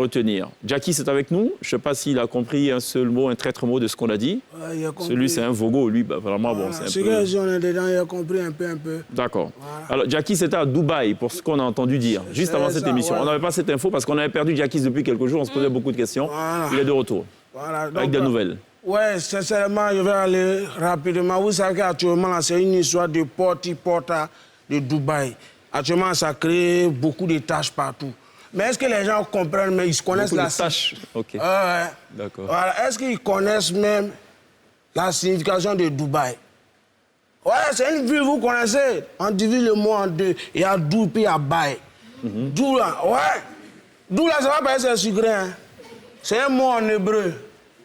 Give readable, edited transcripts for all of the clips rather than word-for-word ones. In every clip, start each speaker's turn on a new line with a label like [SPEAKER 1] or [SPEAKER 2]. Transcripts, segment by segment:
[SPEAKER 1] retenir. Jackie, c'est avec nous. Je ne sais pas s'il a compris un seul mot, un traître mot de ce qu'on a dit.
[SPEAKER 2] Il a compris.
[SPEAKER 1] Celui, c'est un vogo. Lui, bah, vraiment, bon, c'est un peu...
[SPEAKER 2] Si on est dedans, il a compris un peu.
[SPEAKER 1] D'accord.
[SPEAKER 2] Voilà.
[SPEAKER 1] Alors, Jackie, c'était à Dubaï, pour ce qu'on a entendu dire, juste avant cette émission. On n'avait pas cette info parce qu'on avait perdu Jackie depuis quelques jours. On se posait beaucoup de questions.
[SPEAKER 2] Voilà.
[SPEAKER 1] Il est de retour.
[SPEAKER 2] Voilà. Donc,
[SPEAKER 1] avec des nouvelles.
[SPEAKER 2] Ouais, sincèrement, je vais aller rapidement. Vous savez qu'actuellement, c'est une histoire de porta de Dubaï. Actuellement, ça crée beaucoup de tâches partout. Mais est-ce que les gens comprennent, mais ils connaissent
[SPEAKER 1] beaucoup
[SPEAKER 2] la...
[SPEAKER 1] de tâches, ok.
[SPEAKER 2] Ouais.
[SPEAKER 1] D'accord.
[SPEAKER 2] Voilà. Est-ce qu'ils connaissent même la signification de Dubaï? Ouais, c'est une ville, vous connaissez. On divise le mot en deux. Il y a Dou, puis il y a Baï. Dou, là, ouais. Dou, là, ça va pas être sucré, hein. C'est un mot en hébreu.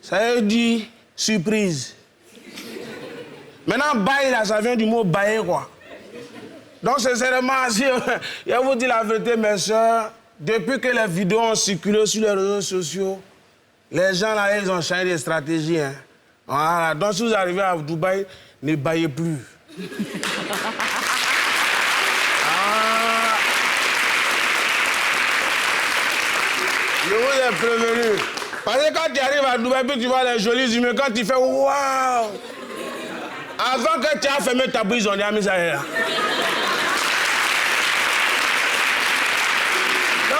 [SPEAKER 2] Ça veut dire surprise. Maintenant, Baï, là, ça vient du mot bailler, quoi. Donc, sincèrement, si, je vous dis la vérité, mes soeurs, depuis que les vidéos ont circulé sur les réseaux sociaux, les gens, là, ils ont changé de stratégie, hein. Voilà. Donc, si vous arrivez à Dubaï, ne baillez plus. Je vous ai prévenu. Parce que quand tu arrives à Dubaï, puis tu vois les jolis humains, quand tu fais waouh! Avant que tu aies fermé ta bouche, on dit mis ça là. Donc,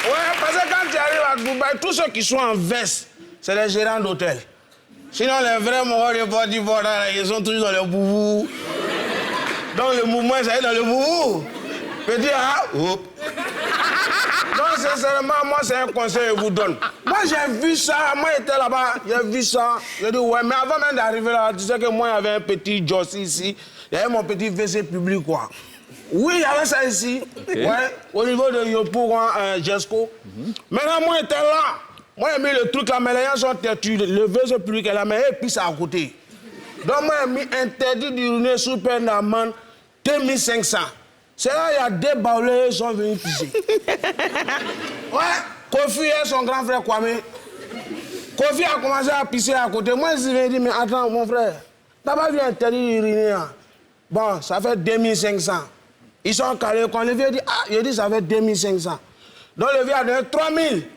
[SPEAKER 2] ouais, parce que quand tu arrives à Dubaï, tous ceux qui sont en veste, c'est les gérants d'hôtel. Sinon, les vrais morts de bodyboard, ils sont toujours dans le boubou. Donc, le mouvement, ça est dans le boubou. Petit, ah, hop. Donc, sincèrement, moi, c'est un conseil que je vous donne. Moi, j'ai vu ça. Moi, j'étais là-bas, j'ai vu ça. J'ai dit, ouais, mais avant même d'arriver là, tu sais que moi, il y avait un petit Joss ici. Il y avait mon petit WC public, quoi. Oui, il y avait ça ici. Okay. Ouais, au niveau de Yopo, Jesco. Maintenant, moi, j'étais là. Moi, j'ai mis le truc là, mais les gens sont têtus. Le WC public est là, mais et puis c'est à côté. Donc, moi, j'ai mis interdit d'uriner sous peine d'amende 2500. C'est là, il y a des baoulés qui sont venus pisser. Ouais, Kofi et son grand frère Kwame. Kofi a commencé à pisser à côté. Moi, je lui ai dit, mais attends, mon frère, t'as pas vu interdit d'uriner. Bon, ça fait 2500. Ils sont calés. Quand le vieux dit, ah, il dit, ça fait 2500. Donc, le vieux a donné 3000.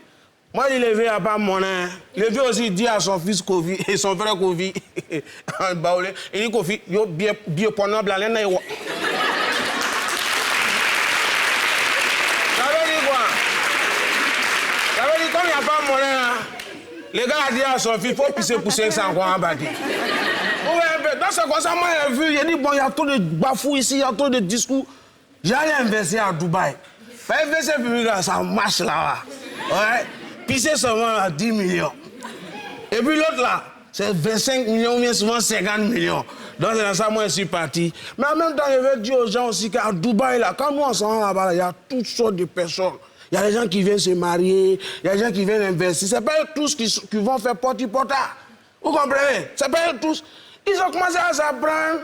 [SPEAKER 2] Moi, le vieux n'a pas monnaie. Le vieux aussi dit à son fils Kofi et son frère Kofi, il dit, Kofi, yo, bien pendant blanc, là, comme il n'y a pas de monnaie, hein, le gars a dit à son fils, il faut pisser pour 500 quoi en bâti. Dans ce comme ça, moi, j'ai vu, j'ai dit, bon, il y a trop de bafou ici, il y a trop de discours. J'allais investir à Dubaï. Investir public, ça marche là-bas. Ouais. Pisser seulement à 10 millions. Et puis l'autre là, c'est 25 millions ou bien souvent 50 millions. Donc c'est dans ça, moi, je suis parti. Mais en même temps, je veux dire aux gens aussi qu'à Dubaï, là, quand nous on s'en va là-bas, il y a toutes sortes de personnes. Il y a des gens qui viennent se marier, il y a des gens qui viennent investir. C'est pas eux tous qui vont faire porti-porta. Vous comprenez? C'est pas eux tous. Ils ont commencé à s'apprendre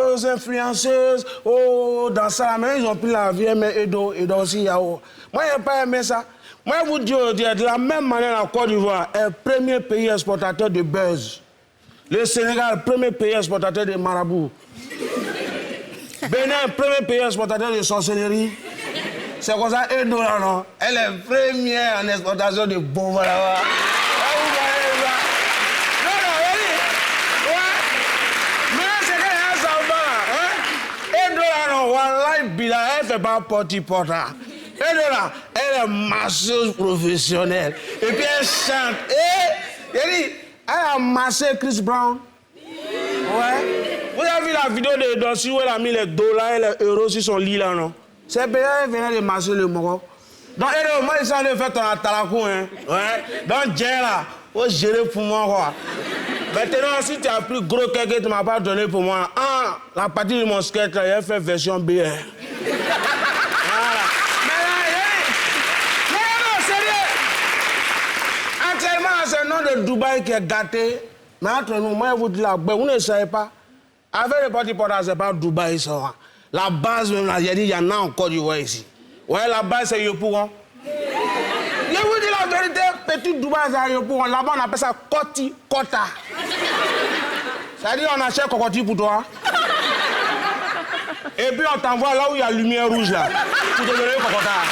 [SPEAKER 2] aux influenceuses, dans ça, mais ils ont pris la vie, mais Edo aussi, Yao. Moi, je n'ai pas aimé ça. Moi, je vous dis, de la même manière, la Côte d'Ivoire est le premier pays exportateur de buzz. Le Sénégal, premier pays exportateur de marabout. Bénin, premier pays exportateur de sorcellerie. C'est comme ça, Edo, là, non? Elle est première en exportation de bombes là-bas. Elle fait pas porti-porta. Elle est là, elle est masseuse professionnelle. Et puis elle chante. Et elle a massé Chris Brown. Ouais. Vous avez vu la vidéo de Dossi où elle a mis les dollars et les euros sur son lit là, non? C'est bien, elle venait de masser le moro. Donc, elle moi, ils sont allés faire ton atalakou, hein. Ouais. Donc, Dieu là, faut gérer pour moi, quoi. Maintenant, si tu as plus gros que tu m'as pas donné pour moi, la partie de mon skate, là, il fait version B. Voilà. Mais non, sérieux. Actuellement, c'est le nom de Dubaï qui est gâté. Mais entre nous, moi, je vous dis là, vous ne savez pas. Avec les parties portables, c'est pas Dubaï, ça. La base, même là, j'ai dit, il y en a encore du ouais ici. Ouais, la base, c'est Yopougon. Je vous dis la vérité, petit Dubaï, c'est Yopougon. Là-bas, on appelle ça Koti Kota. C'est-à-dire, on achète cocotier pour toi. Et puis, on t'envoie là où il y a lumière rouge, là. Pour te donner le cocotin.